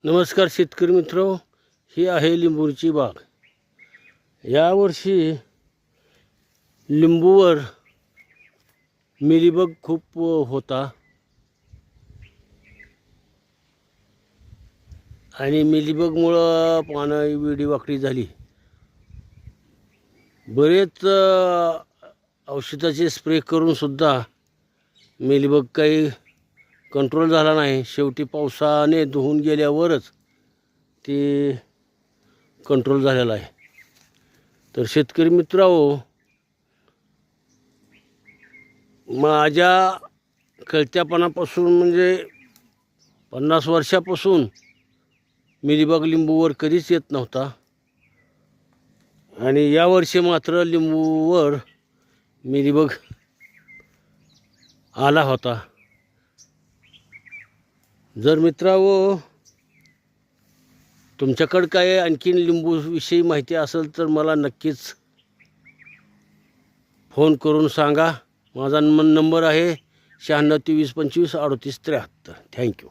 नमस्कार शेतकरी मित्र, ही आहे लिंबूची बाग। यावर्षी लिंबूवर मिलीबग खूप होता आणि मिलीबगमुळं पानं वेडी वाकडी झाली। बरेच औषधाचे स्प्रे करून सुद्धा मिलीबग काही कंट्रोल झाला नाही। शेवटी पावसाने धुवून गेल्यावरच ते कंट्रोल झालेला आहे। तर शेतकरी मित्रांनो, माझ्या कळत्यापणापासून म्हणजे 50 वर्षापासून मिलीबग लिंबूवर कधीच येत नव्हता आणि यावर्षी मात्र लिंबूवर मिलीबग आला होता। जर मित्रांनो तुमच्याकडे काय आणखीन लिंबूविषयी माहिती असेल तर मला नक्कीच फोन करून सांगा। माझा नंबर आहे 96 23 25 38 73। थँक्यू।